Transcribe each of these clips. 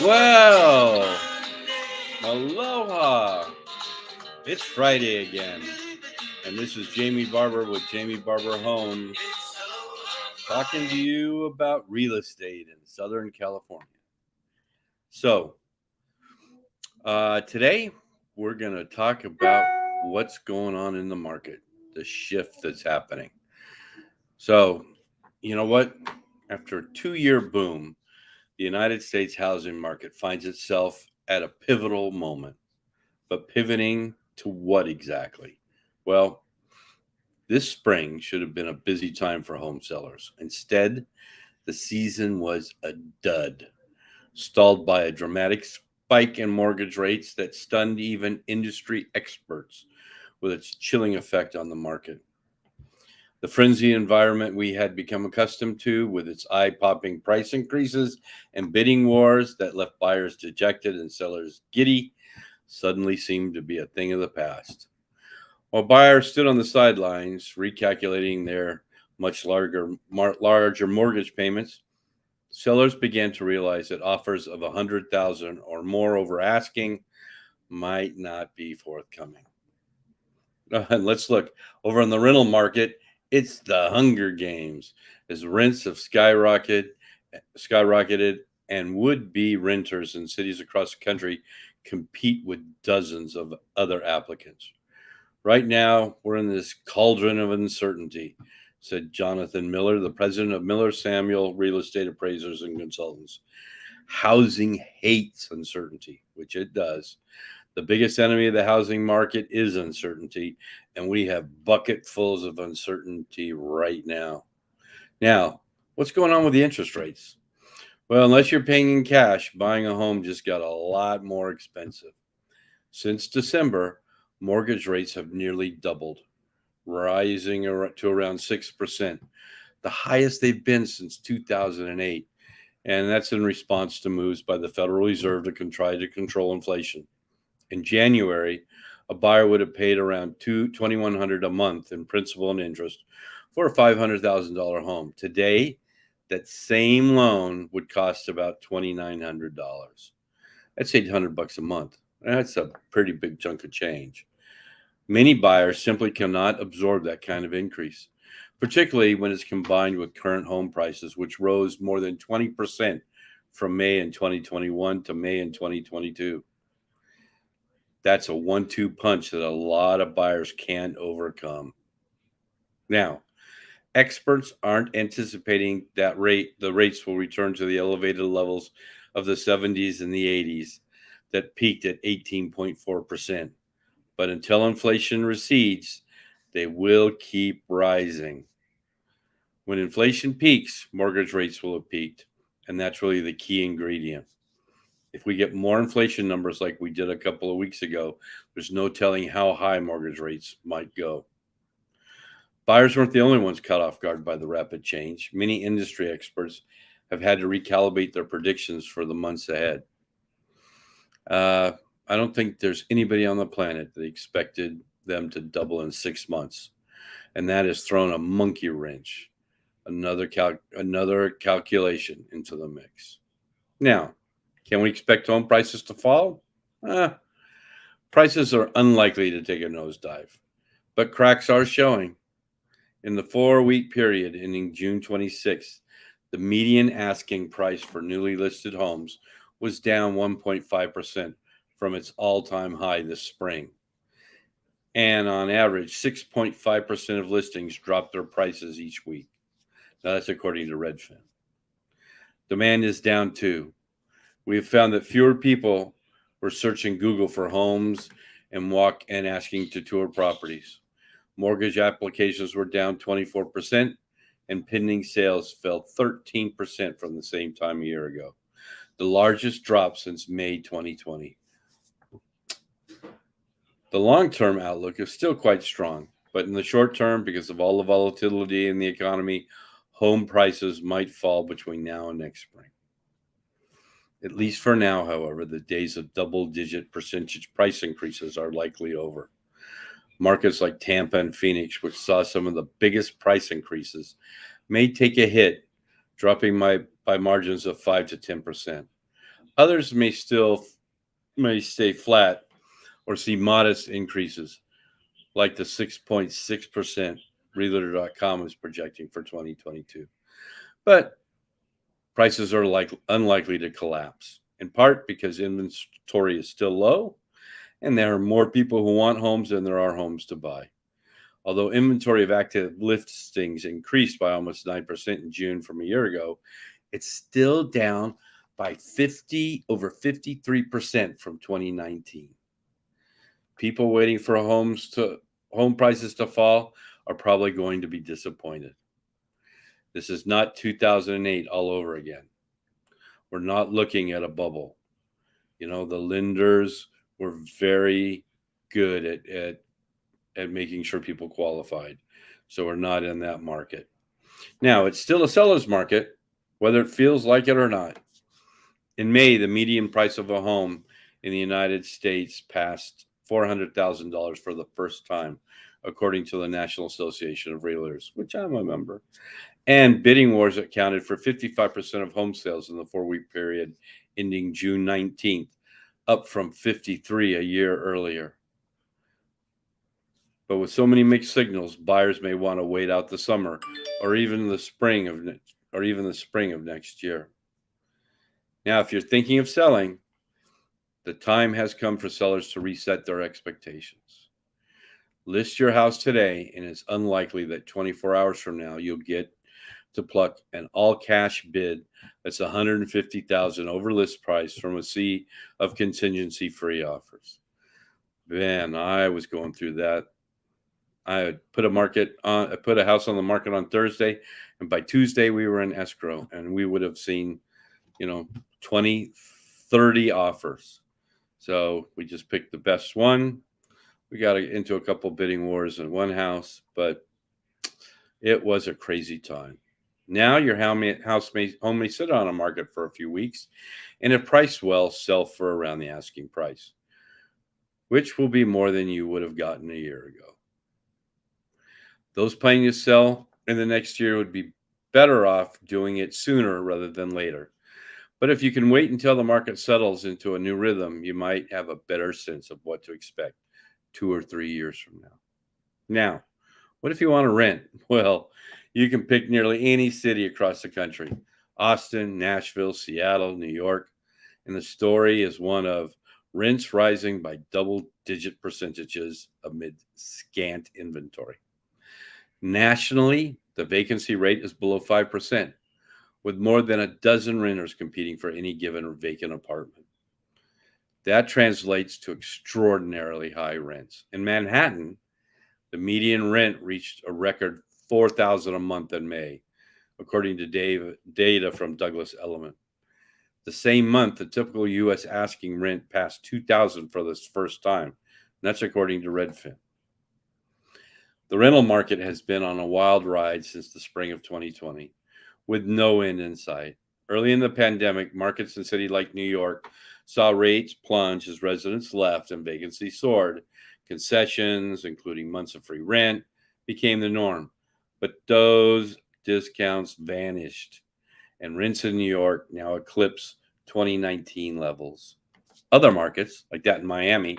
Well, aloha. It's Friday again. And this is Jamie Barber with Jamie Barber Homes talking to you about real estate in Southern California. So, today we're going to talk about what's going on in the market, the shift that's happening. So, you know what? After a 2 year boom, the United States housing market finds itself at a pivotal moment. But pivoting to what exactly? Well, this spring should have been a busy time for home sellers. Instead, the season was a dud, stalled by a dramatic spike in mortgage rates that stunned even industry experts with its chilling effect on the market. The frenzy environment we had become accustomed to, with its eye popping price increases and bidding wars that left buyers dejected and sellers giddy, suddenly seemed to be a thing of the past. While buyers stood on the sidelines, recalculating their much larger mortgage payments, sellers began to realize that offers of 100,000 or more over asking might not be forthcoming. And let's look over on the rental market. It's the Hunger Games as rents have skyrocketed, and would-be renters in cities across the country compete with dozens of other applicants. Right now, we're in this cauldron of uncertainty, said Jonathan Miller, the president of Miller Samuel Real Estate Appraisers and Consultants. Housing hates uncertainty, which it does. The biggest enemy of the housing market is uncertainty, and we have bucketfuls of uncertainty right now. Now, what's going on with the interest rates? Well, unless you're paying in cash, buying a home just got a lot more expensive. Since December, mortgage rates have nearly doubled, rising to around 6%, the highest they've been since 2008. And that's in response to moves by the Federal Reserve to try to control inflation. In January, a buyer would have paid around $2,100 a month in principal and interest for a $500,000 home. Today, that same loan would cost about $2,900. That's $800 a month. That's a pretty big chunk of change. Many buyers simply cannot absorb that kind of increase, particularly when it's combined with current home prices, which rose more than 20% from May in 2021 to May in 2022. That's a 1 2 punch that a lot of buyers can't overcome. Now, experts aren't anticipating the rates will return to the elevated levels of the 70s and the 80s that peaked at 18.4%. But until inflation recedes, they will keep rising. When inflation peaks, mortgage rates will have peaked, and that's really the key ingredient. If we get more inflation numbers like we did a couple of weeks ago, there's no telling how high mortgage rates might go. Buyers weren't the only ones caught off guard by the rapid change. Many industry experts have had to recalibrate their predictions for the months ahead. Uh, I don't think there's anybody on the planet that expected them to double in 6 months, and that has thrown a monkey wrench, another calculation into the mix. Now, can we expect home prices to fall? Uh, Prices are unlikely to take a nosedive, but cracks are showing. In the 4 week period ending June 26th, the median asking price for newly listed homes was down 1.5% from its all time high this spring. And on average, 6.5% of listings dropped their prices each week. Now, that's according to Redfin. Demand is down too. We have found that fewer people were searching Google for homes and asking to tour properties. Mortgage applications were down 24%, and pending sales fell 13% from the same time a year ago, the largest drop since May 2020. The long term outlook is still quite strong, but in the short term, because of all the volatility in the economy, home prices might fall between now and next spring. At least for now, however, the days of double digit percentage price increases are likely over. Markets like Tampa and Phoenix, which saw some of the biggest price increases, may take a hit, dropping by margins of 5 to 10%. Others may stay flat or see modest increases, like the 6.6% Realtor.com is projecting for 2022. But prices are unlikely to collapse, in part because inventory is still low and there are more people who want homes than there are homes to buy. Although inventory of active listings increased by almost 9% in June from a year ago, it's still down by 53% from 2019. People waiting for home prices to fall are probably going to be disappointed. This is not 2008 all over again. We're not looking at a bubble. The lenders were very good at making sure people qualified. So we're not in that market. Now, it's still a seller's market, whether it feels like it or not. In May, the median price of a home in the United States passed $400,000 for the first time, according to the National Association of Realtors, which I'm a member. And bidding wars accounted for 55% of home sales in the 4-week period ending June 19th, up from 53 a year earlier. But with so many mixed signals, buyers may want to wait out the summer or even the spring of next year. Now, if you're thinking of selling, the time has come for sellers to reset their expectations. List your house today, and it's unlikely that 24 hours from now you'll get to pluck an all-cash bid that's $150,000 over list price from a sea of contingency-free offers. Man, I was going through that. I put a house on the market on Thursday, and by Tuesday we were in escrow, and we would have seen, 20, 30 offers. So we just picked the best one. We got into a couple bidding wars in one house, but it was a crazy time. Now your home may sit on a market for a few weeks, and if priced well, sell for around the asking price, which will be more than you would have gotten a year ago. Those planning to sell in the next year would be better off doing it sooner rather than later. But if you can wait until the market settles into a new rhythm, you might have a better sense of what to expect 2 or 3 years from now. Now, what if you want to rent? Well, you can pick nearly any city across the country: Austin, Nashville, Seattle, New York. And the story is one of rents rising by double-digit percentages amid scant inventory. Nationally, the vacancy rate is below 5%, with more than a dozen renters competing for any given vacant apartment. That translates to extraordinarily high rents. In Manhattan, the median rent reached a record $4,000 a month in May, according to data from Douglas Elliman. The same month, the typical U.S. asking rent passed $2,000 for the first time. That's according to Redfin. The rental market has been on a wild ride since the spring of 2020, with no end in sight. Early in the pandemic, markets in cities like New York saw rates plunge as residents left and vacancy soared. Concessions, including months of free rent, became the norm. But those discounts vanished, and rents in New York now eclipse 2019 levels. Other markets, like that in Miami,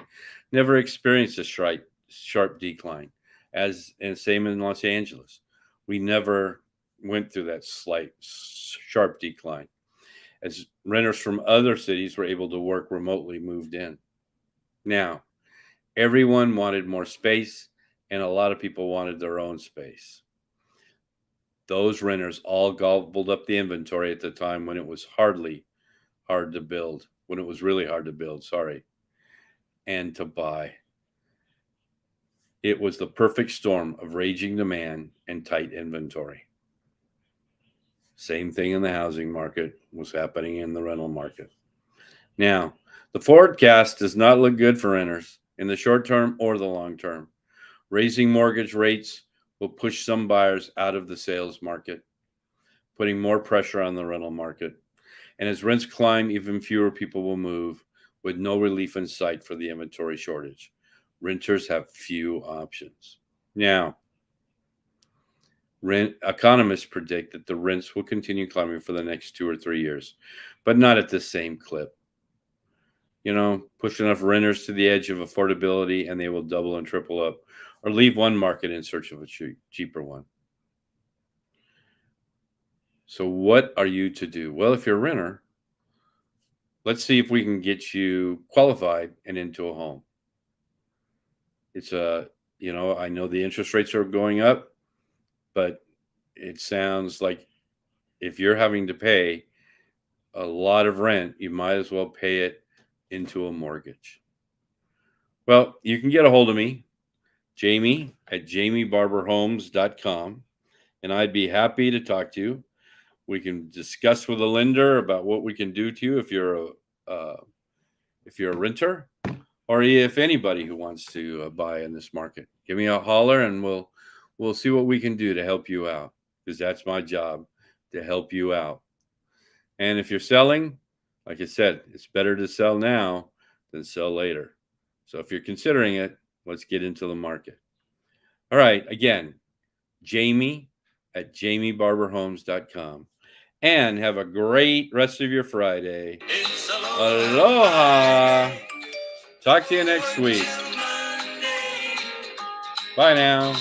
never experienced a sharp decline, and same in Los Angeles. We never went through that sharp decline, as renters from other cities were able to work remotely moved in. Now, everyone wanted more space, and a lot of people wanted their own space. Those renters all gobbled up the inventory at the time when it was really hard to build, and to buy. It was the perfect storm of raging demand and tight inventory. Same thing in the housing market was happening in the rental market. Now, the forecast does not look good for renters in the short term or the long term. Raising mortgage rates will push some buyers out of the sales market, putting more pressure on the rental market. And as rents climb, even fewer people will move, with no relief in sight for the inventory shortage. Renters have few options. Now, economists predict that the rents will continue climbing for the next 2 or 3 years, but not at the same clip. push enough renters to the edge of affordability and they will double and triple up, or leave one market in search of a cheaper one. So what are you to do? Well, if you're a renter, let's see if we can get you qualified and into a home. It's I know the interest rates are going up, but it sounds like if you're having to pay a lot of rent, you might as well pay it into a mortgage. Well, you can get a hold of me, Jamie at jamiebarberhomes.com, and I'd be happy to talk to you. We can discuss with a lender about what we can do to you if you're a renter, or if anybody who wants to buy in this market. Give me a holler, and we'll see what we can do to help you out, because that's my job, to help you out. And if you're selling, like I said, it's better to sell now than sell later. So if you're considering it, let's get into the market. All right, again, Jamie at jamiebarberhomes.com. And have a great rest of your Friday. Aloha. Talk to you next week. Bye now.